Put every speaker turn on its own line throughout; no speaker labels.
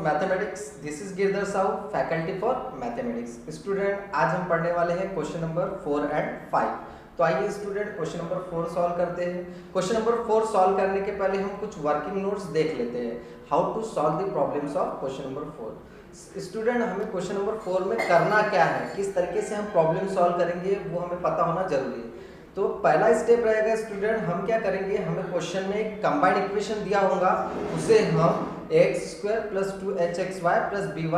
Mathematics. This is Girdhar Sahu, faculty for mathematics. Student, आज हम पढ़ने वाले हैं क्वेश्चन नंबर 4 एंड 5। तो आइए स्टूडेंट क्वेश्चन नंबर 4 सॉल्व करते हैं। क्वेश्चन नंबर 4 सॉल्व करने के पहले हम कुछ वर्किंग नोट्स देख लेते हैं, how to solve the problems of question number 4। Student, हमें क्वेश्चन नंबर 4 में करना क्या है, किस तरीके से हम प्रॉब्लम सॉल्व करेंगे, वो हमें पता होना जरूरी है। तो पहला स्टेप रहेगा स्टूडेंट, हम क्या करेंगे, हमें क्वेश्चन में एक कंबाइंड इक्वेशन दिया होगा, उसे हम x² + 2hxy + by²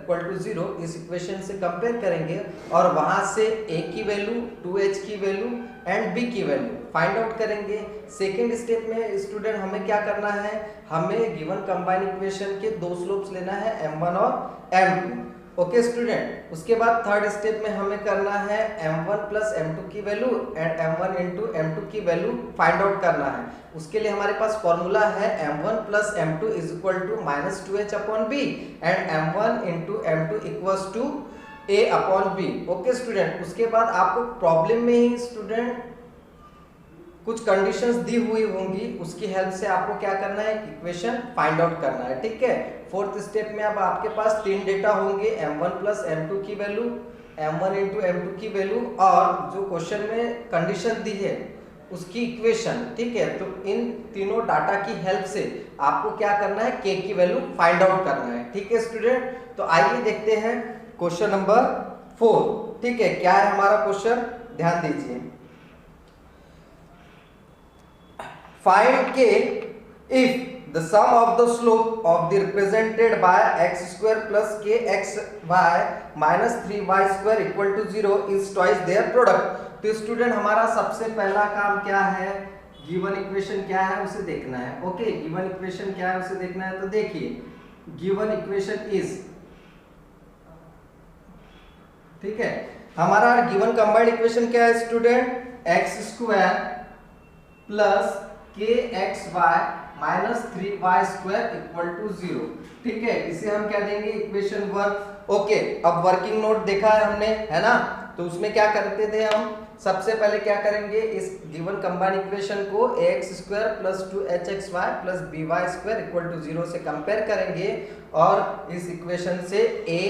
= 0 इस इक्वेशन से कंपेयर करेंगे और वहां से a की वैल्यू, 2h की वैल्यू एंड b की वैल्यू फाइंड आउट करेंगे। सेकेंड स्टेप में स्टूडेंट हमें क्या करना है, हमें गिवन कंबाइंड इक्वेशन के दो स्लोप्स लेना है, m1 और m2। ओके स्टूडेंट, उसके बाद थर्ड स्टेप में हमें करना है m1 + m2 की वैल्यू एंड m1 * m2 की वैल्यू फाइंड आउट करना है। उसके लिए हमारे पास फॉर्मूला है m1 + m2 = -2h/b and m1 * m2 = a/b। Okay student, उसके बाद आपको प्रॉब्लम में ही स्टूडेंट कुछ कंडीशंस दी हुई होंगी, उसकी हेल्प से आपको क्या करना है, इक्वेशन फाइंड आउट करना है। ठीक है, फोर्थ स्टेप में अब आपके पास तीन डेटा होंगे, m1 + m2 की वैल्यू, m1 * m2 की वैल्यू और जो क्वेश्चन में कंडीशन दी है उसकी इक्वेशन। ठीक है, तो इन तीनों डाटा की हेल्प से आपको क्या करना है, k की वैल्यू फाइंड आउट करना है। ठीक है स्टूडेंट, तो आइए देखते हैं क्वेश्चन नंबर 4। ठीक है, क्या है हमारा क्वेश्चन, ध्यान दीजिए। Find k if the sum of the slope of the represented by x² + kxy - 3y² = 0 is twice their product। तो स्टूडेंट हमारा सबसे पहला काम क्या है, गिवन इक्वेशन क्या है उसे देखना है। ओके, गिवन इक्वेशन क्या है उसे देखना है। तो देखिए, गिवन इक्वेशन इज, ठीक है, हमारा गिवन कंबाइंड इक्वेशन क्या है स्टूडेंट, x² + kxy - 3y² = 0। ठीक है, इसे हम क्या देंगे, इक्वेशन 1। ओके, अब वर्किंग नोट देखा है हमने, है ना, तो उसमें क्या करते थे हम, सबसे पहले क्या करेंगे, इस गिवन कंबाइंड इक्वेशन को ax² + 2hxy + by² = 0 से कंपेयर करेंगे और इस इक्वेशन से a,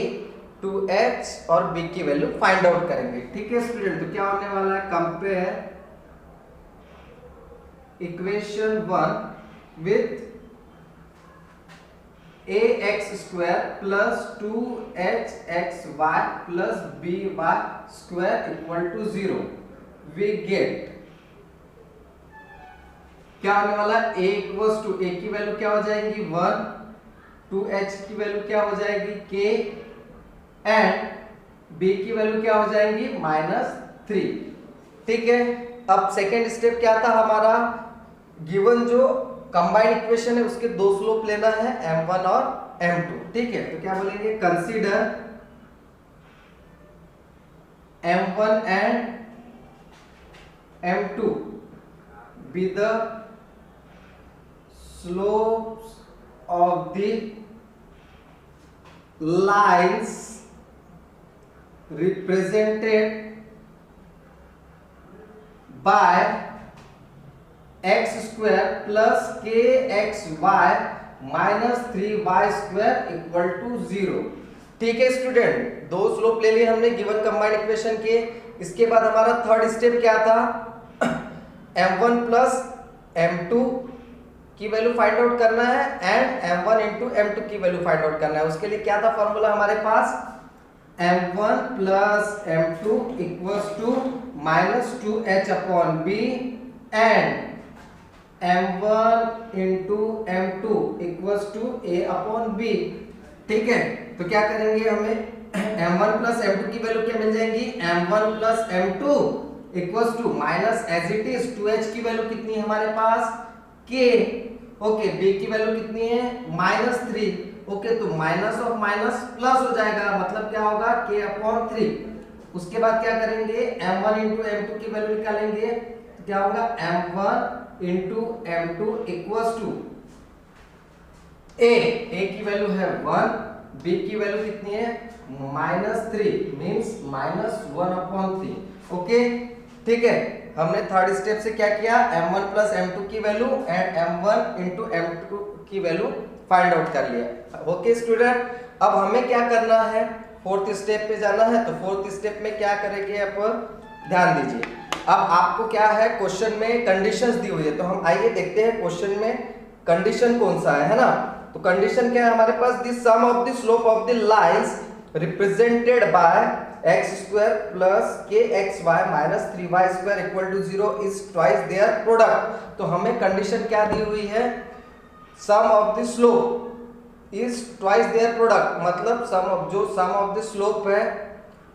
2h और b की वैल्यू फाइंड आउट करेंगे। ठीक है स्टूडेंट, तो क्या होने वाला है, compare equation 1 with ax² + 2hxy + by² = 0 we get, क्या होने वाला, a की वैल्यू क्या हो जाएगी 1, 2h की वैल्यू क्या हो जाएगी k एंड b की वैल्यू क्या हो जाएंगी -3। ठीक है, अब सेकेंड स्टेप क्या था हमारा, गिवन जो कंबाइंड इक्वेशन है उसके दो स्लोप लेना है, m1 और m2। ठीक है, तो क्या बोलेंगे, consider m1 and m2 be the slopes of the lines represented by x² + kxy - 3y² = 0। ठीक है स्टूडेंट, दो स्लोप ले लिए हमने गिवन कंबाइंड इक्वेशन के। इसके बाद हमारा थर्ड स्टेप क्या था, m1 + m2 की वैल्यू फाइंड आउट करना है एंड m1 * m2 की वैल्यू फाइंड आउट करना है। उसके लिए क्या था फॉर्मूला हमारे पास, m1 + m2 = -2h/b and m1 * m2 = a/b। ठीक है, तो क्या करेंगे, हमें m1 + m2 की वैल्यू क्या मिल जाएगी, m1 + m2 = as it is 2h की वैल्यू कितनी है हमारे पास, k। ओके, b की वैल्यू कितनी है -3। ओके, तो माइनस ऑफ माइनस प्लस हो जाएगा, मतलब क्या होगा, k/3। उसके बाद क्या करेंगे, m1 * m2 की वैल्यू निकालेंगे, तो क्या होगा, m1 * m2 = a की वैल्यू है 1, b की वैल्यू कितनी है -3 मींस -1/3। ओके, ठीक है, हमने थर्ड स्टेप से क्या किया, m1 + m2 की वैल्यू एंड m1 * m2 की वैल्यू फाइंड आउट कर लिया। ओके स्टूडेंट, अब हमें क्या करना है, फोर्थ स्टेप पे जाना है। तो फोर्थ स्टेप में क्या करेंगे अपन, ध्यान दीजिए। अब आपको क्या है, क्वेश्चन में कंडीशंस दी हुई है, तो हम आइए देखते हैं क्वेश्चन में कंडीशन कौन सा है ना। तो कंडीशन क्या है हमारे पास, the sum of the slope of the lines represented by x square plus kxy minus 3y square equal to 0 is twice their product. तो हमें कंडीशन क्या दी हुई है, sum of the slope is twice their product, मतलब sum of the slope है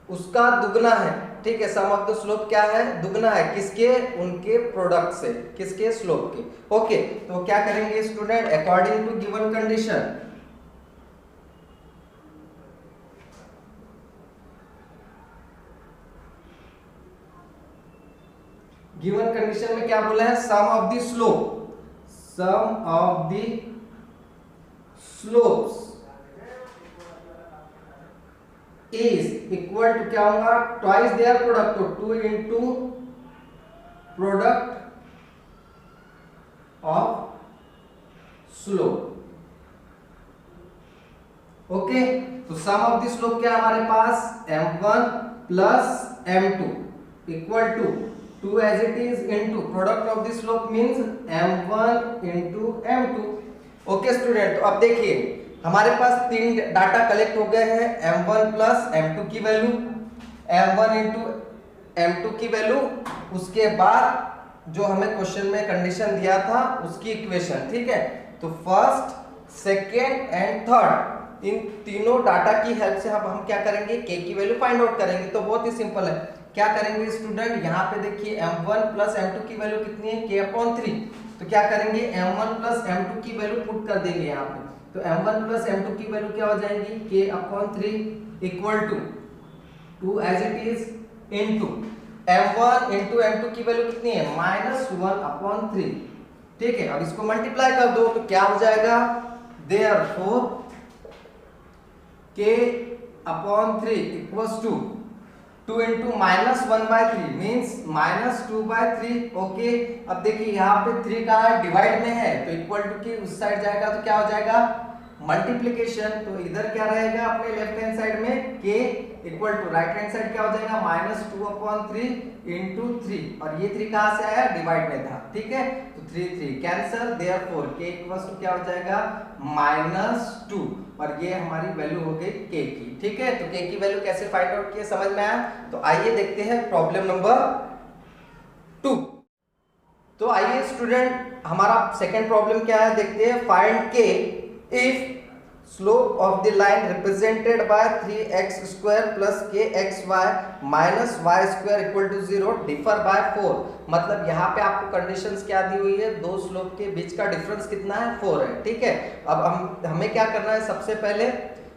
उसका दुगना है। ठीक है, सम ऑफ द स्लोप क्या है, दुगना है, किसके, उनके प्रोडक्ट से, किसके, स्लोप के। ओके, तो क्या करेंगे student, according to given condition, given condition में क्या बोला है, sum of the slope, sum of the slopes is equal to क्या होगा, ट्वाइस देयर प्रोडक्ट, तो 2 into product of slope. Okay, तो सम ऑफ द स्लोप क्या है हमारे पास, m1 plus m2 equal to 2 as it is into product of the slope means m1 into m2। Okay student, तो अब देखिए हमारे पास तीन डाटा कलेक्ट हो गए हैं, m1 प्लस m2 की वैल्यू, m1 इंटू m2 की वैल्यू, उसके बाद जो हमें क्वेश्चन में कंडीशन दिया था उसकी इक्वेशन। ठीक है, तो फर्स्ट, सेकेंड एंड थर्ड, इन तीनों डाटा की हेल्प से अब हम क्या करेंगे, k की वैल्यू फाइंड आउट करेंगे। तो बहुत ही सिंपल है, क्या करेंगे स्टूडेंट, यहाँ पे देखिए m1 प्लस m2 की वैल्यू कितनी है, k/3। तो क्या करेंगे, m1 प्लस m2 की वैल्यू पुट कर देंगे यहाँ पे, तो m1 प्लस m2 की वैल्यू क्या हो जाएगी, k/3 equal to 2 as it is into m1 into m2 की वैल्यू कितनी है, -1/3। ठीक है, अब इसको मल्टीप्लाई कर दो तो क्या हो जाएगा, therefore k/3 equals to 2 into -1/3 means -2/3। Okay, अब देखिए यहाँ पे 3 का डिवाइड में है तो इक्वल टू की उस साइड जाएगा तो क्या हो जाएगा, मल्टीप्लिकेशन। तो इधर क्या रहेगा अपने लेफ्ट हैंड साइड में, k equal to right hand side क्या हो जाएगा, -2/3 इंटू 3, और ये 3 कहाँ से आया, डिवाइड में था। ठीक है, तो 3 cancel, therefore k equals to क्या हो जाएगा, -2, और ये हमारी वैल्यू हो गई k की। ठीक है, तो k की वैल्यू कैसे फाइंड आउट किए, समझ में आया। तो आइए देखते हैं प्रॉब्लम नंबर 2। तो आइए स्टूडेंट, हमारा सेकंड प्रॉब्लम क्या है देखते हैं, find k if slope of the line represented by 3x square plus kxy minus y square equal to 0 differ by 4। मतलब यहाँ पे आपको कंडीशंस क्या दी हुई है, दो स्लोप के बीच का डिफरेंस कितना है, 4 है। ठीक है, अब हमें क्या करना है, सबसे पहले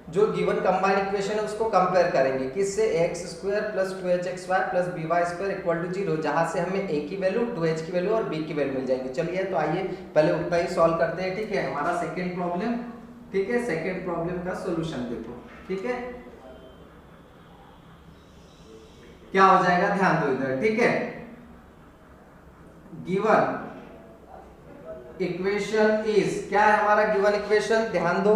जो गिवन कंबाइन इक्वेशन है उसको कंपेयर करेंगे, किससे, x square plus 2hxy plus by square equal to 0, जहां से हमें a की वैल्यू, 2h की वैल्यू और b की वैल्यू मिल जाएंगे। चलिए तो आइए पहले उतना ही सॉल्व करते हैं। ठीक है, हमारा सेकंड प्रॉब्लम, ठीक है, सेकंड प्रॉब्लम का सॉल्यूशन देखो। ठीक है, क्या हो जाएगा, ध्यान दो इधर। ठीक है, गिवन इक्वेशन इज, क्या है हमारा गिवन इक्वेशन, ध्यान दो,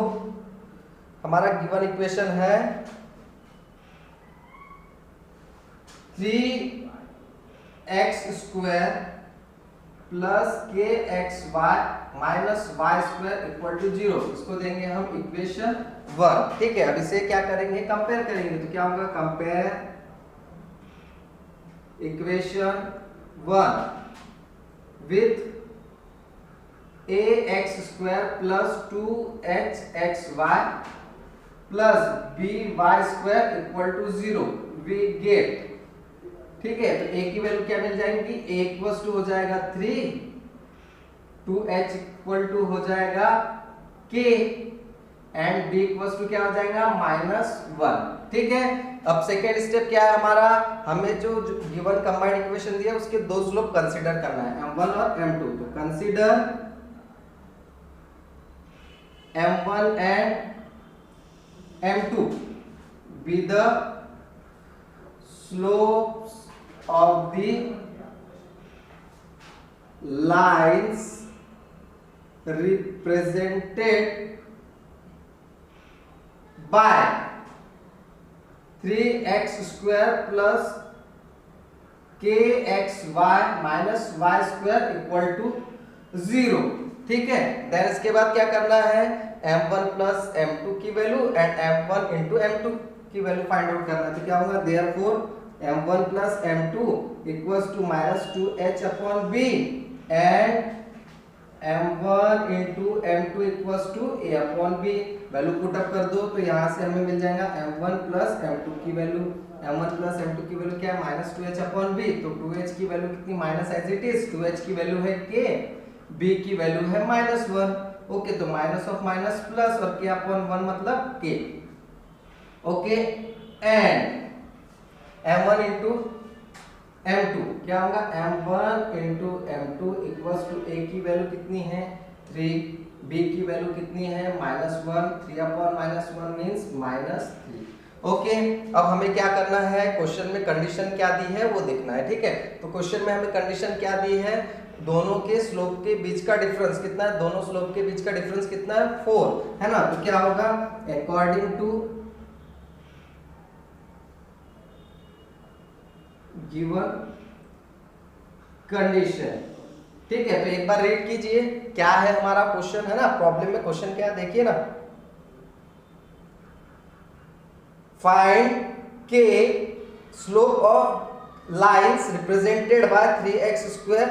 हमारा गिवन इक्वेशन है 3x square plus kxy minus y square equal to 0। इसको देंगे हम इक्वेशन 1। ठीक है, अब इसे क्या करेंगे, कंपेयर करेंगे, तो क्या होगा, compare equation 1 with ax square plus 2hxy plus by square equal to 0 we get. ठीक है, तो a की वैल्यू क्या मिल जाएगी, a इक्वल्स टू हो जाएगा 3, 2h इक्वल टू हो जाएगा k and b equals to क्या हो जाएगा, -1। ठीक है, अब सेकेंड स्टेप क्या है हमारा, हमें जो गिवन कंबाइंड इक्वेशन दिया उसके दो स्लोप कंसीडर करना है, m1 और m2। तो consider m1 and m2 be the slopes of the lines represented by 3x² plus kxy minus y square equal to 0। ठीक है, देन इसके बाद क्या करना है, m1 प्लस m2 की value and m1 into m2 की वैल्यू फाइंड आउट करना है। तो क्या होगा, therefore m1 plus m2 equals to minus 2h upon b and m1 into m2 equals to a upon b। Value put up कर दो तो यहाँ से हमें मिल जाएगा m1 प्लस m2 की वैल्यू, m1 प्लस m2 की वैल्यू क्या है, माइनस 2h अपॉन b। तो 2h की वैल्यू कितनी, minus as it is, 2h की वैल्यू है k, b की वैल्यू है -1। ओके, तो माइनस ऑफ माइनस प्लस और k अपॉन 1 मतलब k। Okay, and m1 into m2 क्या होगा, m1 into m2 equals to a की वैल्यू कितनी है 3, b की वैल्यू कितनी है -1, 3 अपॉन -1 मींस -3। ओके, अब हमें क्या करना है, क्वेश्चन में कंडीशन क्या दी है वो देखना है। ठीक है, तो क्वेश्चन में हमें कंडीशन क्या दी है, दोनों के स्लोप के बीच का डिफरेंस कितना है, दोनों स्लोप के बीच का डिफरेंस कितना है 4 है ना। तो क्या होगा, अकॉर्डिंग टू गिवन कंडीशन। ठीक है, तो एक बार रीड कीजिए क्या है हमारा क्वेश्चन, है ना, प्रॉब्लम में क्वेश्चन क्या है देखिए ना, फाइंड के slope of lines represented by 3x²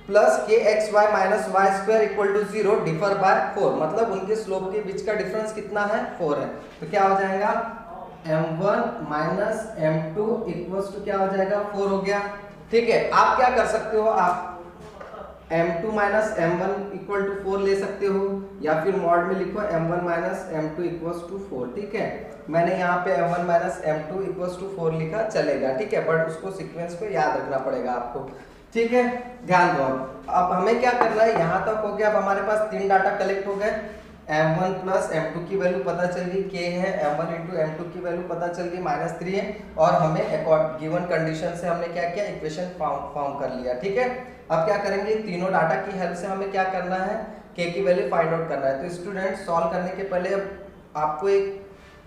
plus kxy minus y square equal to 0 differ by 4। मतलब उनके स्लोप के बीच का डिफरेंस कितना है 4 है। तो क्या हो जाएगा, m1 minus m2 equals to क्या हो जाएगा 4 हो गया। ठीक है, आप क्या कर सकते हो, आप m2 minus m1 equal to 4 ले सकते हो, या फिर मॉड में लिखो m1 minus m2 equals to 4। ठीक है, मैंने यहाँ पे m1 minus m2 equals to 4 लिखा, चलेगा। ठीक है, बट उसको सीक्वेंस पे याद रखना पड़ेगा आपको। ठीक है, ध्यान दो। अब हमें क्या करना है, यहाँ तक हो गया। अब हमारे पास 3 डाटा कलेक्ट हो गए, m1 प्लस m2 की वैल्यू पता चल गई, k है, m1 इंटू m2 की वैल्यू पता चल गई -3 है, और हमें गिवन कंडीशन से हमने क्या किया, इक्वेशन फॉर्म कर लिया। ठीक है, अब क्या करेंगे, तीनों डाटा की हेल्प से हमें क्या करना है, k की वैल्यू फाइंड आउट करना है। तो स्टूडेंट सॉल्व करने के पहले आपको एक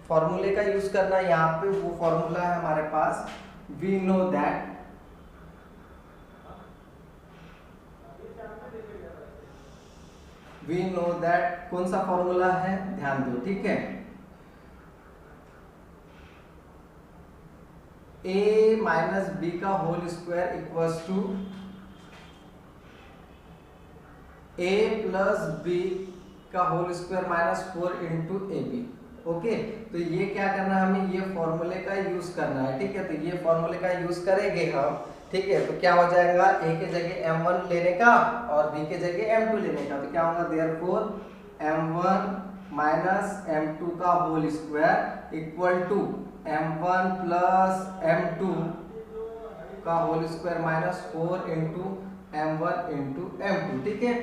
फॉर्मूले का यूज करना है। यहाँ पे वो फॉर्मूला है हमारे पास, वी नो दैट कौन सा फॉर्मूला है, ध्यान दो। ठीक है, a माइनस बी का whole square equals to a plus b का whole square minus 4 into a b. Okay, तो ये क्या करना है, हमें ये फॉर्मूले का यूज करना है। ठीक है, तो ये फॉर्मूले का यूज करेंगे हम। ठीक है, तो क्या हो जाएगा, a के जगह m1 लेने का और b के जगह m2 लेने का। तो क्या होगा, देयरफॉर m1 माइनस m2 का whole square equal to m1 plus m2 का whole square minus 4 into m1 into m2। ठीक है,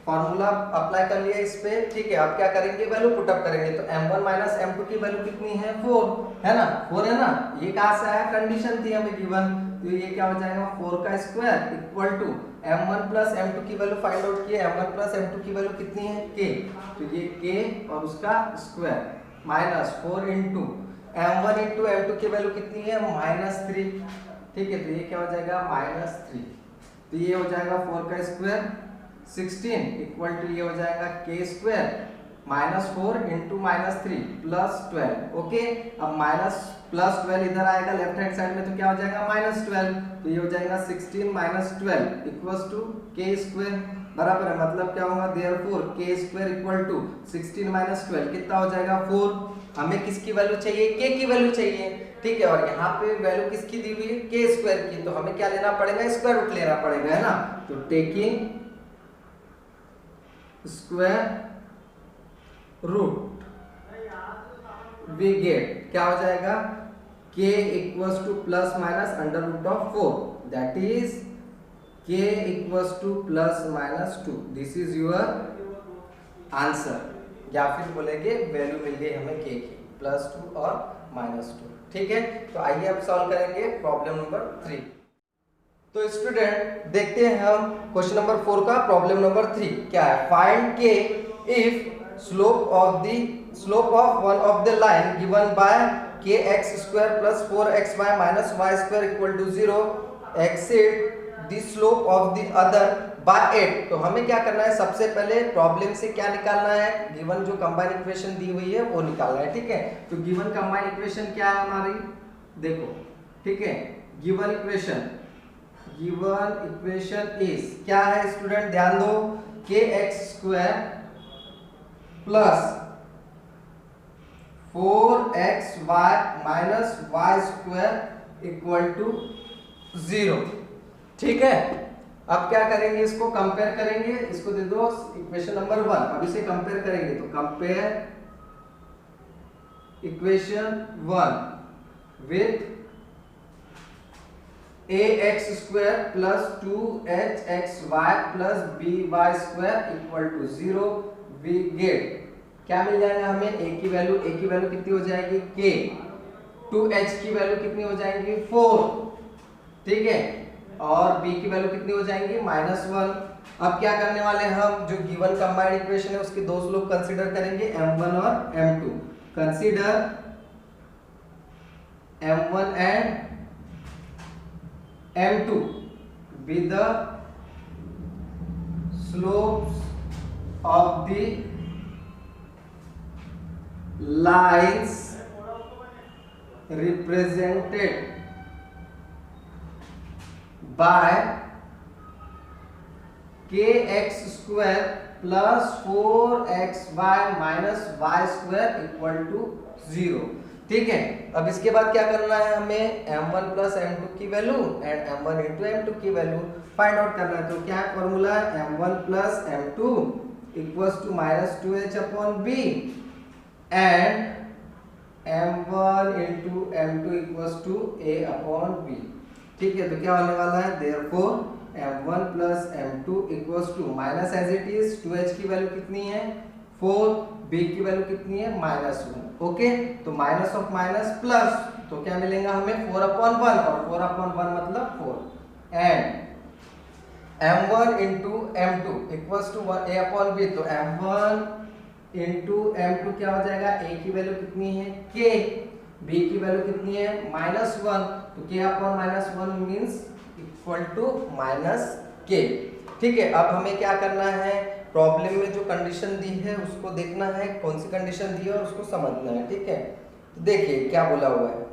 फॉर्मूला अप्लाई कर लिया इस पे। ठीक है, अब क्या करेंगे, वैल्यू पुट अप करेंगे। तो m1 माइनस m2 की वैल्यू कितनी है 4 है ना, 4 है ना, ये कहाँ से आया, कंडीशन थी हमें गिवन। तो ये क्या हो जाएगा, 4 का square equal to m1 plus m2 की वैल्यू फाइंड आउट किए, m1 प्लस m2 की वैल्यू कितनी है k, तो ये k और उसका square minus 4 into m1 into m2 की वैल्यू कितनी है -3। ठीक है, तो ये क्या हो जाएगा -3। तो ये हो जाएगा 4 का स्क्वायर 16 इक्वल टू ये हो जाएगा k square -4 into -3 plus 12। Okay, अब माइनस प्लस 12 इधर आएगा लेफ्ट हैंड साइड में, तो क्या हो जाएगा -12। तो ये हो जाएगा 16 minus 12 equals to k square बराबर है, मतलब क्या होगा, therefore k square equal to 16 minus 12 कितना हो जाएगा 4। हमें किसकी वैल्यू चाहिए, k की वैल्यू चाहिए। ठीक है, और यहाँ पे वैल्यू किसकी दी हुई है, k स्क्वायर की, तो हमें क्या लेना पड़ेगा, स्क्वायर रूट लेना पड़ेगा, है ना। तो taking square root we get क्या हो जाएगा, k equals to plus minus under root of 4, that is k equals to plus minus 2। This is your answer, या फिर बोलेंगे वैल्यू मिल गई हमें k की +2 और -2। ठीक है, तो आइए अब सॉल्व करेंगे प्रॉब्लम नंबर 3। तो स्टूडेंट देखते हैं हम क्वेश्चन नंबर 4 का प्रॉब्लम नंबर 3 क्या है, find k if slope of one of the line given bye kx square plus 4xy minus y square equal to 0 exceed the slope of the other by 8। तो हमें क्या करना है, सबसे पहले प्रॉब्लम से क्या निकालना है, गिवन जो कंबाइन इक्वेशन दी हुई है वो निकालना है। ठीक है, तो गिवन कंबाइन इक्वेशन क्या है हमारी, देखो ठीक है, गिवन इक्वेशन इज क्या है स्टूडेंट, ध्यान दो, kx square plus 4xy minus y square equal to 0। ठीक है, अब क्या करेंगे, इसको कंपेयर करेंगे, इसको दे दो इक्वेशन नंबर 1। अब इसे कंपेयर करेंगे तो compare equation 1 with ax square plus 2hxy plus by square equal to 0। We get क्या मिल जाएगा हमें, a की वैल्यू कितनी हो जाएगी k, 2h की वैल्यू कितनी हो जाएगी 4, ठीक है, और b की वैल्यू कितनी हो जाएंगी -1। अब क्या करने वाले हैं हम, जो गिवन कंबाइंड इक्वेशन है उसके दो स्लोप कंसीडर करेंगे, m1 और m2। Consider m1 and m2 with the slopes of the lines represented by kx square plus 4xy minus y square equal to 0। ठीक है, अब इसके बाद क्या करना है, हमें m1 प्लस m2 की value and m1 into m2 की वैल्यू फाइंड आउट करना है। तो क्या है formula, m1 plus m2 equals to -2h upon b and m1 into m2 equals to a upon b। ठीक है, तो क्या होने वाला है, therefore m1 plus m2 equals to minus as it is 2h की वैल्यू कितनी है 4, b की वैल्यू कितनी है -1। ओके, तो माइनस ऑफ माइनस प्लस, तो क्या मिलेगा हमें 4 अपॉन 1, और 4 अपॉन 1 मतलब 4 and m1 into m2 equals to a upon b। तो m1 इंटू m2 क्या हो जाएगा, a की वैल्यू कितनी है k, b की वैल्यू कितनी है -1, तो k upon -1 means equal to -k। ठीक है, अब हमें क्या करना है, प्रॉब्लम में जो कंडीशन दी है उसको देखना है, कौन सी कंडीशन दी है और उसको समझना है। ठीक है, तो देखिए क्या बोला हुआ है,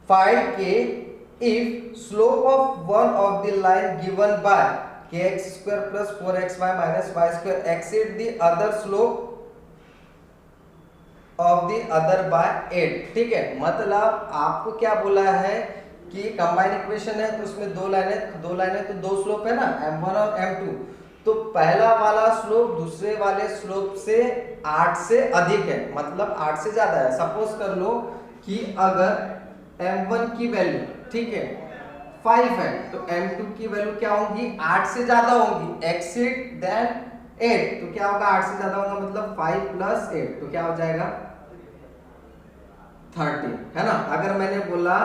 फाइंड के if slope of one of the line given bye kx square plus 4xy minus y square exceed the other slope of the other by 8। ठीक है, मतलब आपको क्या बोला है कि कंबाइन इक्वेशन है तो उसमें दो लाइनें तो दो स्लोप है ना, m1 और m2। तो पहला वाला स्लोप दूसरे वाले स्लोप से 8 से अधिक है, मतलब 8 से ज्यादा है। सपोज कर लो कि अगर m1 की वैल्यू ठीक है 5 है तो m2 की वैल्यू क्या होगी 8 से ज्यादा होगी, एक्सीड देन 8। तो क्या होगा 8 से ज्यादा होगा मतलब 5 प्लस 8, तो क्या हो जाएगा 30, है ना। अगर मैंने बोला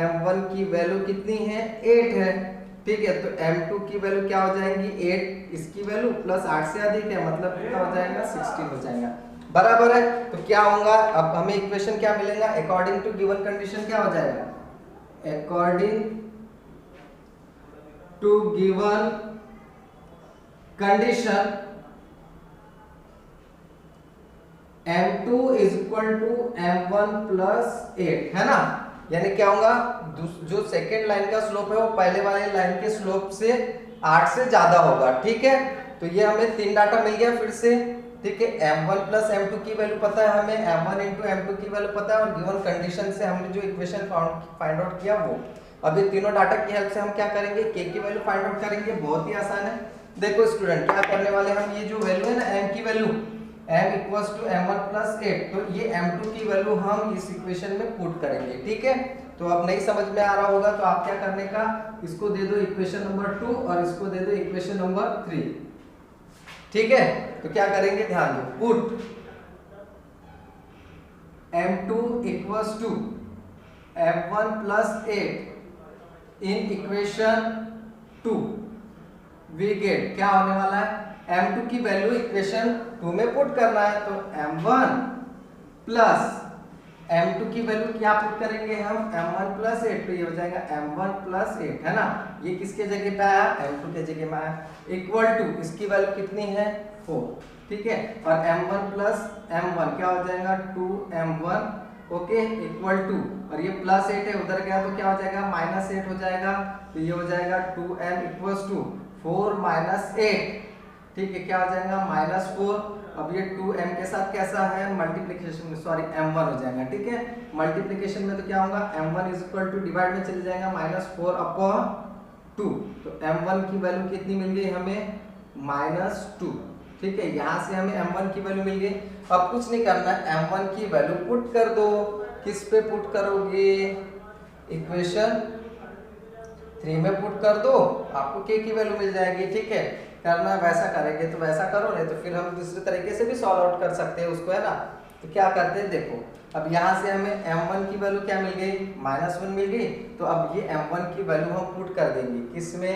m1 की वैल्यू कितनी है 8 है, ठीक है, तो m2 की वैल्यू क्या हो जाएगी 8, इसकी वैल्यू प्लस 8 से अधिक है मतलब कितना हो जाएगा 16 हो जाएगा, बराबर है। तो क्या होगा, अब हमें इक्वेशन क्या मिलेगा, अकॉर्डिंग टू गिवन कंडीशन क्या हो जाएगा, according to given condition m2 is equal to m1 plus 8, है ना। यानी क्या होगा, जो सेकेंड लाइन का स्लोप है वो पहले वाले लाइन के स्लोप से 8 से ज्यादा होगा। ठीक है, तो ये हमें 3 डाटा मिल गया फिर से। ठीक है, m1 प्लस m2 की वैल्यू पता है हमें, m1 इंटू m2 की वैल्यू पता है, और गिवन कंडीशन से हमने जो इक्वेशन फाइंड आउट किया वो। अब ये तीनों डाटा की हेल्प से हम क्या करेंगे, k की वैल्यू फाइंड आउट करेंगे। बहुत ही आसान है, देखो स्टूडेंट क्या करने वाले हम, ये जो वैल्यू है ना m की value m equals to m1 plus 8, तो ये m2 की वैल्यू हम इस इक्वेशन में पुट करेंगे। ठीक है, तो अब नहीं समझ में आ रहा होगा तो आप क्या करने का, इसको दे दो इक्वेशन नंबर 2 और इसको दे दो इक्वेशन नंबर 3। ठीक है, तो क्या करेंगे, ध्यान दो, put m2 equals to m1 plus 8 in equation 2, we get क्या होने वाला है m2 की वैल्यू इक्वेशन 2 में पुट करना है, तो m1 प्लस m2 की वैल्यू क्या पुट करेंगे हम, m1 प्लस 8, तो ये हो जाएगा m1 प्लस 8, है ना। ये किसके जगह पे आया, m2 के जगह में आया, इक्वल टू इसकी वैल्यू कितनी है 4, ठीक है। और m1 प्लस m1 क्या हो जाएगा 2m1, ओके, इक्वल टू, और ये प्लस 8 है, उधर गया तो क्या हो जाएगा माइनस 8 हो जाएगा, तो ये हो जाएगा 2m इक्वल्स टू 4 माइनस 8, ठीक है, क्या हो जाएगा -4। अब ये 2m के साथ कैसा है मल्टीप्लिकेशन में, सॉरी m1 हो जाएगा, ठीक है। मल्टीप्लिकेशन में तो क्या होगा m1 is equal to divide में चले जाएगा -4 अपॉन 2, तो m1 की वैल्यू कितनी मिल गई हमें -2, ठीक है। यहाँ से हमें m1 की वैल्यू मिल गई। अब कुछ नहीं करना, m1 की वैल्यू पुट कर दो, किस पे पुट करोगे, इक्वेशन 3 में पुट कर दो, आपको k की वैल्यू मिल जाएगी, ठीक है। करना वैसा करेंगे तो वैसा करो, नहीं तो फिर हम दूसरे तरीके से भी सॉल्व आउट कर सकते हैं उसको, है ना। तो क्या करते हैं देखो, अब यहाँ से हमें m1 की वैल्यू क्या मिल गई -1 मिल गई, तो अब ये m1 की वैल्यू हम पुट कर देंगे किसमें,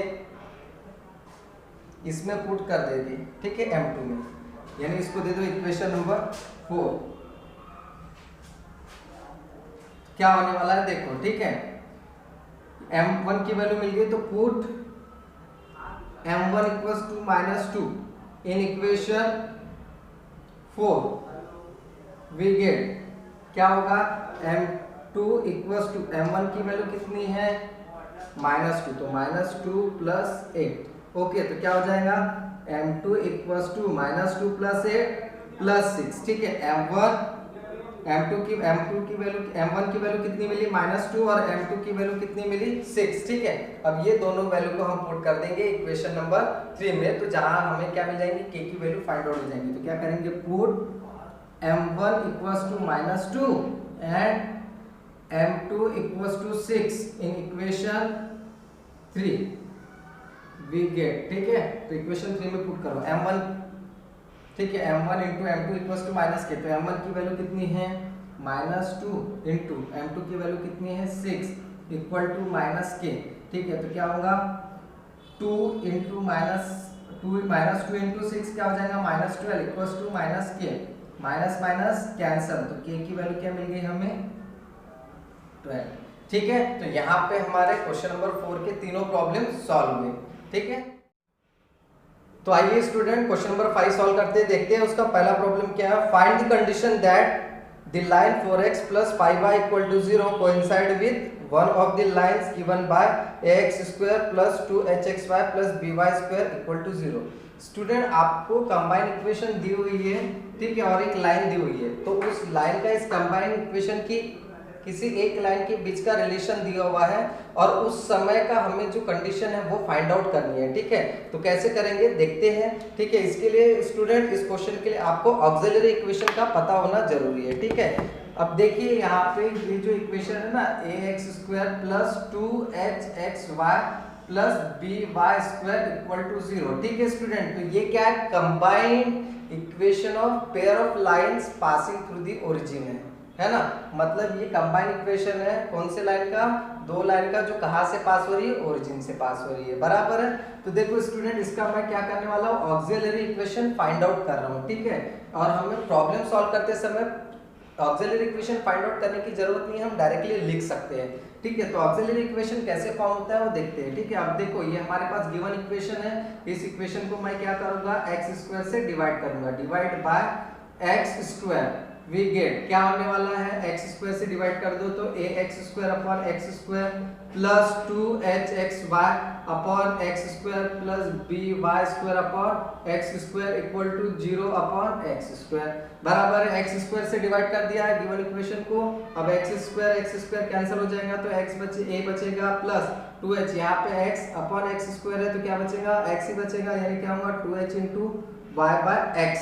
इसमें पुट कर देंगे, ठीक है, m2 में, यानी इसको दे दो इक्वेशन नंबर 4। क्या होने वाला है देखो, ठीक है, m1 की वैल्यू मिल गई, तो put m1 equals to -2 in equation 4, we get क्या होगा m2 इक्वल्स टू m1 की वैल्यू कितनी है -2, तो -2 प्लस 8, ओके, तो क्या हो जाएगा m2 equals to -2 plus 8 plus 6, ठीक है। m1 की वैल्यू m1 की वैल्यू कितनी मिली -2 और m2 की वैल्यू कितनी मिली 6, ठीक है। अब ये दोनों वैल्यू को हम पुट कर देंगे इक्वेशन नंबर 3 में, तो जहां हमें क्या मिल जाएगी k की वैल्यू फाइंड आउट हो जाएगी, तो क्या करेंगे put m1 equals to -2 and m2 equals to 6 in equation 3, we get, ठीक है। तो इक्वेशन 3 में पुट करो m1, ठीक है, m1 into m2 equals to -k, तो m1 की वैल्यू कितनी है -2 इंटू m2 की वैल्यू कितनी है 6 इक्वल टू -k, ठीक है। तो क्या होगा 2 इंटू -2 इंटू 6 क्या हो जाएगा -12 equals to -k, minus minus cancel, तो k की वैल्यू क्या मिल गई हमें 12, ठीक है। तो यहाँ पे हमारे क्वेश्चन नंबर 4 के तीनों प्रॉब्लम सॉल्व हुए, ठीक है। तो आइए स्टूडेंट क्वेश्चन नंबर 5 सॉल्व करते हैं, देखते हैं उसका पहला प्रॉब्लम क्या है। Find the condition that the line 4x + 5y = 0 coincide with one of the lines given by ax² + 2hxy + by² = 0। Student आपको कंबाइन इक्वेशन दी हुई है, ठीक है, और एक लाइन दी हुई है, तो उस लाइन का इस कंबाइन इक्वेशन की किसी एक लाइन के बीच का रिलेशन दिया हुआ है और उस समय का हमें जो कंडीशन है वो फाइंड आउट करनी है, ठीक है। तो कैसे करेंगे देखते हैं, ठीक है। इसके लिए स्टूडेंट इस क्वेश्चन के लिए आपको ऑक्सिलरी इक्वेशन का पता होना जरूरी है, ठीक है। अब देखिए यहाँ पे ये जो इक्वेशन है ना ax² + 2hxy + by² = 0, ठीक है स्टूडेंट। तो ये क्या है combined equation of pair of lines passing through the origin है ना। मतलब ये कंबाइंड इक्वेशन है कौन से लाइन का, दो लाइन का, जो कहाँ से पास हो रही है ओरिजिन से पास हो रही है, बराबर है। तो देखो स्टूडेंट इसका मैं क्या करने वाला हूँ ऑक्सिलरी इक्वेशन फाइंड आउट कर रहा हूँ, ठीक है। और हमें प्रॉब्लम सॉल्व करते समय ऑक्सिलरी इक्वेशन फाइंड आउट करने की जरूरत नहीं है, हम डायरेक्टली लिख सकते हैं, ठीक है। तो ऑक्सिलरी इक्वेशन कैसे फॉर्म होता है वो देखते हैं, ठीक है। अब देखो ये हमारे पास गिवन इक्वेशन है, इस इक्वेशन को मैं क्या करूंगा x² से डिवाइड करूंगा, divide by x², we get क्या होने वाला है x² से डिवाइड कर दो तो ax² upon x² plus 2hxy upon x² plus by² upon x² equal to 0 upon x², बराबर है x² से डिवाइड कर दिया है गिवन इक्वेशन को। अब x² कैंसिल हो जाएगा तो a बचेगा प्लस 2h, यहाँ पे x अपॉन x² है तो क्या बचेगा x ही बचेगा, यानी क्या होगा 2h into y by x,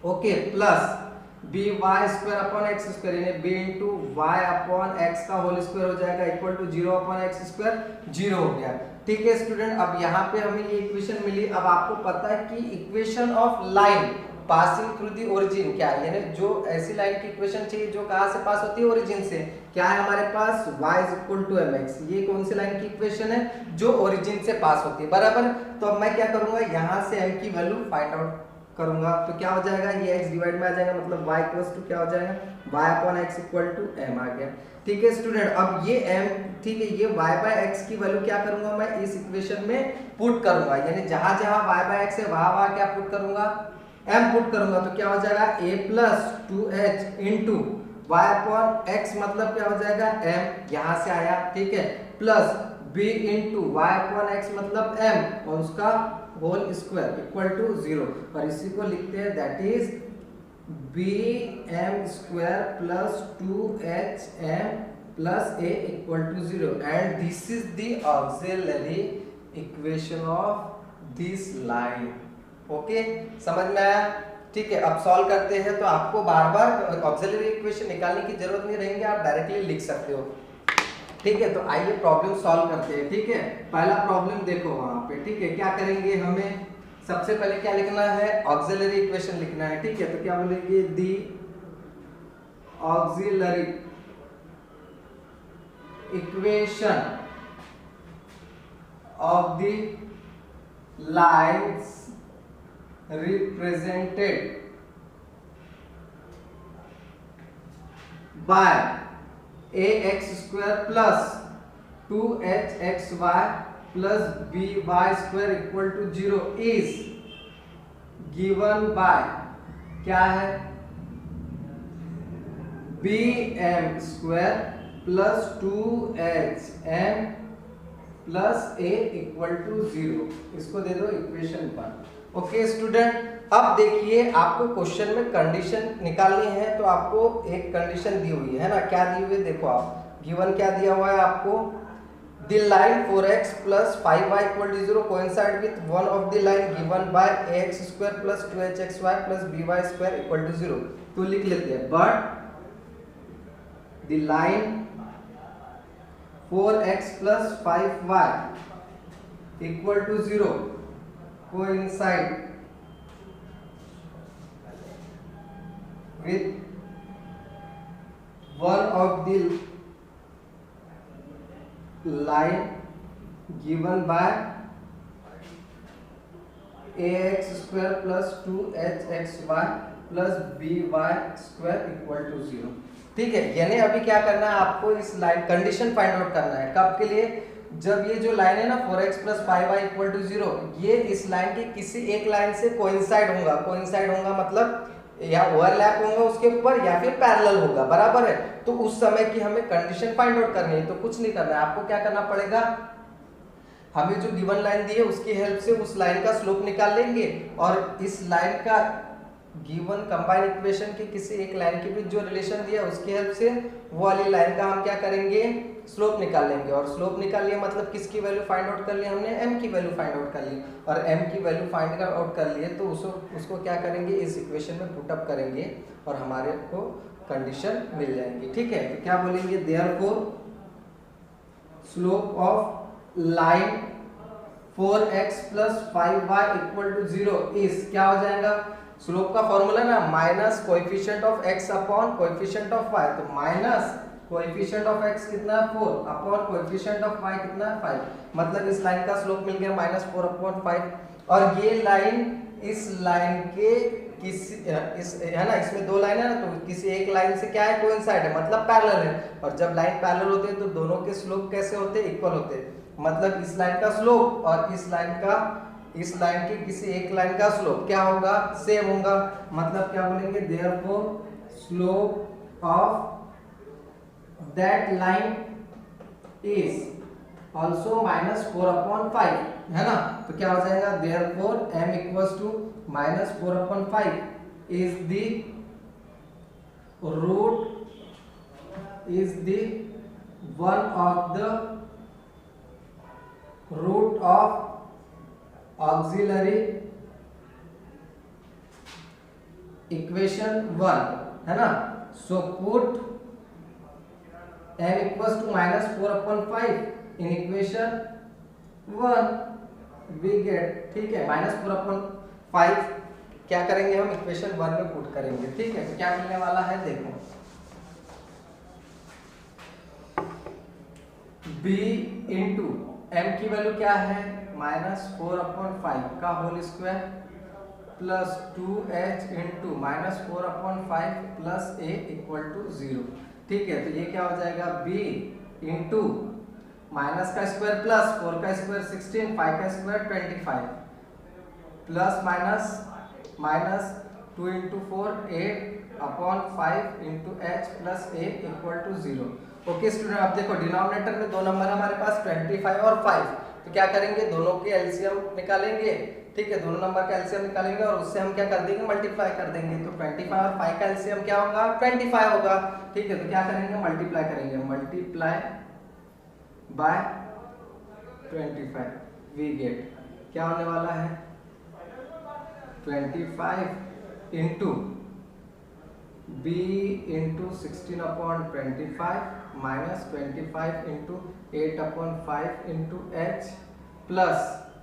okay, plus by² upon x² यानी b into y upon x का होल स्क्वायर हो जाएगा इक्वल टू 0 अपॉन x², 0 हो गया, ठीक है स्टूडेंट। अब यहाँ पे हमें ये इक्वेशन मिली। अब आपको पता है कि equation of line passing through the origin, क्या है यानी जो ऐसी लाइन की इक्वेशन चाहिए जो कहां से पास होती है, ओरिजिन से। क्या है हमारे पास y = mx, ये कौन सी लाइन की इक्वेशन है जो ओरिजिन से पास होती है, बराबर। तो अब मैं क्या करूंगा, यहां से m की वैल्यू फाइंड आउट करूंगा, तो क्या हो जाएगा, ये x डिवाइड में आ जाएगा, मतलब y = क्या हो जाएगा, y/x = m आ गया। ठीक है स्टूडेंट, अब ये m, ठीक है, ये y/x की वैल्यू क्या करूंगा मैं इस इक्वेशन में पुट करूंगा, यानी जहां जहां y/x है वहां वहां क्या पुट करूंगा, m पुट करूंगा, तो क्या हो जाएगा a + 2h इंटू y/x, मतलब क्या हो जाएगा m, यहां से आया, ठीक है, प्लस b इंटू y/x मतलब m और उसका होल स्क्वायर इक्वल टू 0, और इसी को लिखते हैं that is bm² + 2hm + a = 0, and this is the auxiliary equation of this line। Okay, समझ में आया, ठीक है। अब सॉल्व करते हैं, तो आपको बार बार ऑक्सिलरी इक्वेशन निकालने की जरूरत नहीं रहेगी, आप डायरेक्टली लिख सकते हो, ठीक है। तो आइए प्रॉब्लम सॉल्व करते हैं, ठीक है। पहला प्रॉब्लम देखो वहां पे, ठीक है, क्या करेंगे, हमें सबसे पहले क्या लिखना है, ऑक्सिलरी इक्वेशन लिखना है, ठीक है। तो क्या बोलेंगे, the auxiliary equation of the lines represented by ax² plus 2hxy plus by² equal to 0 is given by, क्या है, bm² plus 2hm plus a equal to 0, इसको दे दो इक्वेशन 1। ओके स्टूडेंट, अब देखिए आपको क्वेश्चन में कंडीशन निकालनी है, तो आपको एक कंडीशन दी हुई है ना, क्या दी हुई है, देखो आप गिवन क्या दिया हुआ है आपको, the line 4x + 5y = 0 coincide with one of the line given by ax² + 2hxy + by² = 0। तो लिख लेते हैं, but the line 4x + 5y = 0 coincide with one of the line given by ax² + 2hxy + by² = 0। ठीक है, यानी अभी क्या करना है आपको, इस लाइन कंडीशन फाइंड आउट करना है, कब के लिए, जब ये जो लाइन है ना 4x + 5y = 0, ये इस लाइन की किसी एक लाइन से कोइंसाइड होगा, कोइंसाइड होगा मतलब या ओवरलैप होगा उसके ऊपर या फिर पैरेलल होगा, बराबर है। तो उस समय की हमें कंडीशन फाइंड आउट करनी है, तो कुछ नहीं करना है, आपको क्या करना पड़ेगा, हमें जो गिवन लाइन दी है उसकी हेल्प से उस लाइन का स्लोप निकाल लेंगे, और इस लाइन का गिवन कंबाइन इक्वेशन के किसी एक लाइन के बीच जो रिलेशन दिया है उसकी हेल्प से वो वाली लाइन का हम क्या करेंगे, स्लोप निकाल लेंगे, और स्लोप निकाल लिया मतलब किसकी वैल्यू फाइंड आउट कर ली हमने, m की वैल्यू फाइंड आउट कर ली, और m की वैल्यू फाइंड आउट कर लिए तो उसको क्या करेंगे, इस इक्वेशन में पुट अप करेंगे और हमारे को कंडीशन मिल जाएंगी, ठीक है। तो क्या बोलेंगे, therefore slope of line 4x + 5y = 0 is, क्या हो जाएगा, स्लोप का फॉर्मूला ना minus coefficient of x upon coefficient of y, तो माइनस कोएफिशिएंट ऑफ x कितना है 4 अपॉन कोएफिशिएंट ऑफ y कितना है 5, मतलब इस लाइन का स्लोप मिल गया -4/5, और ये लाइन इस लाइन के किसी इस है ना, इसमें दो लाइन है ना, तो किसी एक लाइन से क्या है, कोइंसाइड है, मतलब पैरेलल है, और जब लाइन पैरेलल होते हैं तो दोनों के स्लोप कैसे होते हैं, इक्वल होते हैं, मतलब इस लाइन का स्लोप और इस लाइन के किसी एक लाइन का स्लोप क्या होगा, सेम होगा, मतलब क्या बोलेंगे, therefore slope of that line is also -4/5, है ना। तो क्या हो जाएगा, therefore m = -4/5 is the one of the root of auxiliary equation 1, है ना। So put m = -4/5 in equation 1 we get, ठीक है, -4/5 क्या करेंगे हम इक्वेशन 1 में पुट करेंगे, ठीक है। तो क्या मिलने वाला है देखो, b इंटू m की वैल्यू क्या है -4/5 का whole square plus 2h into -4/5 plus a equal to 0, ठीक है। तो ये क्या हो जाएगा b इंटू माइनस का स्क्वायर प्लस 4 का स्क्वायर 16, 5 का square 25 plus minus 2 into 4 8/5 into h plus a equal to 0। Okay student, अब देखो डिनोमिनेटर में दो नंबर हमारे पास 25 और 5, तो क्या करेंगे दोनों के एलसीएम निकालेंगे, ठीक है। दोनों नंबर का एलसीएम निकालेंगे और उससे हम क्या कर देंगे मल्टीप्लाई कर देंगे। तो 25 और 5 का एलसीएम क्या होगा 25 होगा, ठीक है। तो क्या करेंगे मल्टीप्लाई करेंगे, मल्टीप्लाई बाय 25 वी गेट क्या होने वाला है 25 into b into 16/25 minus 25 into 8/5 into h plus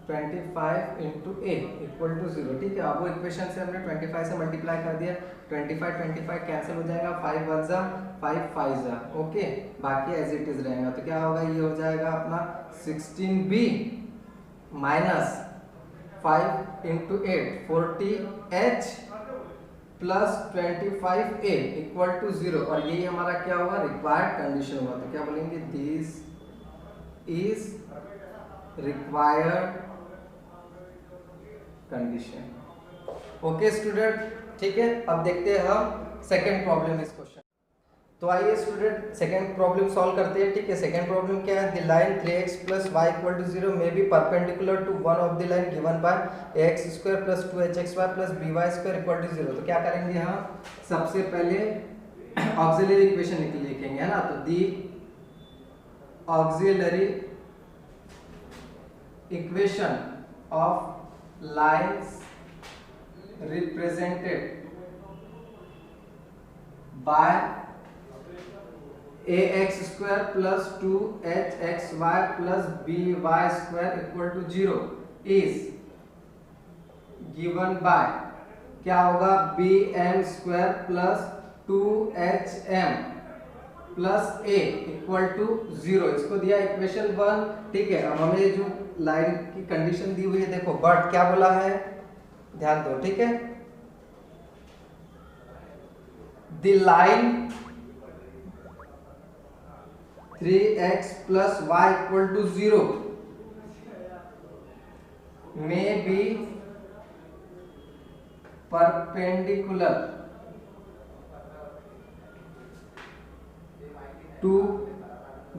25 into a equal to 0, ठीक है। अब वो इक्वेशन से हमने 25 से मल्टीप्लाई कर दिया, 25 कैंसिल हो जाएगा, 5 1 जा 5 5 जा, ओके। बाकी एज इट इज रहेगा, तो क्या होगा ये हो जाएगा अपना 16b minus 5 into 8 40h plus 25a equal to 0, और यही हमारा क्या होगा रिक्वायर्ड कंडीशन होगा। तो क्या बोलेंगे this is required condition, okay student, ठीक है। अब देखते हैं हम सेकेंड प्रॉब्लम इस क्वेश्चन। तो आइए स्टूडेंट सेकेंड प्रॉब्लम सॉल्व करते हैं, ठीक है। सेकेंड प्रॉब्लम क्या है, the line 3x + y = 0 may be perpendicular to one of the line given by ax² + 2hxy + by² = 0। तो क्या करेंगे हम सबसे पहले ऑक्सिलरी इक्वेशन लिखेंगे, है ना। तो the auxiliary equation of lines represented by ax² + 2hxy + by² = 0 is given by क्या होगा bm² + 2hm + a = 0। इसको दिया इक्वेशन 1, ठीक है। अब हमें जो लाइन की कंडीशन दी हुई है देखो, बट क्या बोला है ध्यान दो, ठीक है। The line 3x + y = 0 may be perpendicular to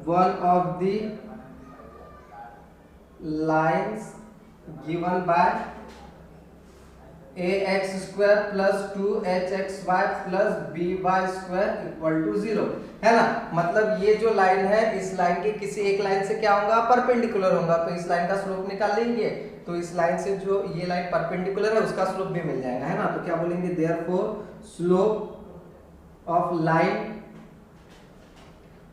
one of the lines given by ax² + 2hxy + by² = 0, है ना। मतलब ये जो लाइन है इस लाइन के किसी एक लाइन से क्या होगा परपेंडिकुलर होगा, तो इस लाइन का स्लोप निकाल लेंगे, तो इस लाइन से जो ये लाइन परपेंडिकुलर है उसका स्लोप भी मिल जाएगा, है ना। तो क्या बोलेंगे therefore slope of line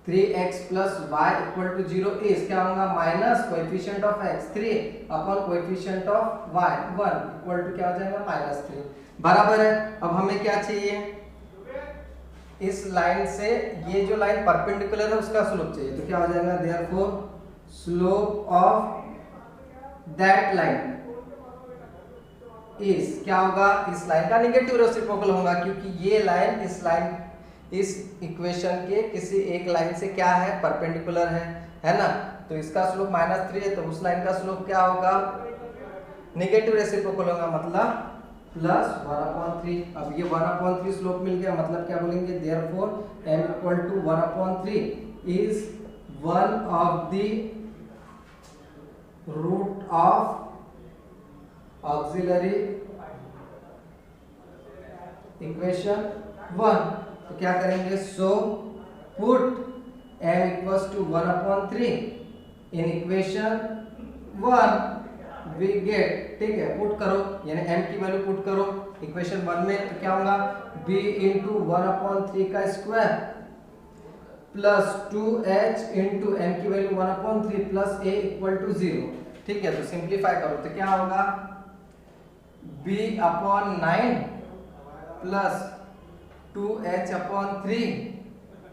3x + y = 0 is क्या होगा minus coefficient of x 3 upon coefficient of y 1 equal to क्या हो जाएगा -3 बराबर है। अब हमें क्या चाहिए इस लाइन से ये जो लाइन परपेंडिकुलर है उसका स्लोप चाहिए, तो क्या हो जाएगा therefore slope of that line is क्या होगा इस लाइन का नेगेटिव रेसिप्रोकल होगा, क्योंकि ये लाइन इस इक्वेशन के किसी एक लाइन से क्या है परपेंडिकुलर है ना। तो इसका स्लोप -3 है, तो उस लाइन का स्लोप क्या होगा नेगेटिव रेसिप्रोकल होगा, मतलब +1/3। अब ये 1/3 स्लोप मिल गया, मतलब क्या बोलेंगे therefore m = 1/3 is one of the root of auxiliary equation 1। तो क्या करेंगे so put m = 1/3 in equation 1 we get, ठीक है। पुट करो यानी m की वैल्यू पुट करो इक्वेशन 1 में, तो क्या होगा b × 1/3 का स्क्वायर प्लस 2h × m की वैल्यू 1/3 प्लस a = 0, ठीक है। तो सिंप्लीफाई करो तो क्या होगा B/9 plus 2H/3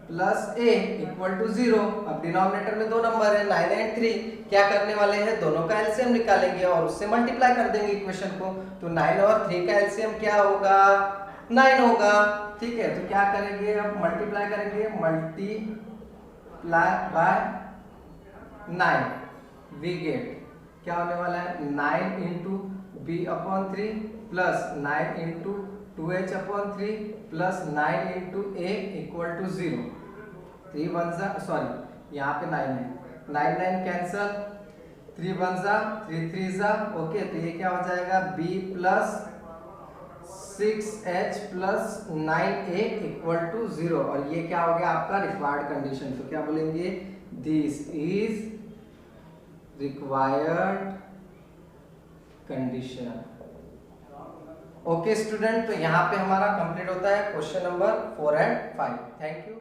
plus A equal to 0। अब डिनोमिनेटर में दो नंबर है 9 एंड 3, क्या करने वाले हैं, दोनों का एलसीएम निकालेंगे और उससे मल्टीप्लाई कर देंगे इक्वेशन को। तो 9 और 3 का एलसीएम क्या होगा, 9 होगा। ठीक है, तो क्या करेंगे, अब मल्टीप्लाई करेंगे, मल्टीप्लाई बाय 9 वी गेट क्या होने वाला है, 9 into B/3 plus 9 into 2H/3 plus 9 into A equal to 0। 3 1 जा, सॉरी यहाँ पे 9 है, 9 9 कैंसल, 3 1 जा, 3 3 जा, ओके। तो ये क्या हो जाएगा, B plus 6H plus 9A equal to 0। और ये क्या हो गया आपका रिक्वायर्ड कंडीशन। तो क्या बोलेंगे, this is required condition. Okay student, तो यहाँ पे हमारा कंप्लीट होता है question number 4 and 5। Thank you.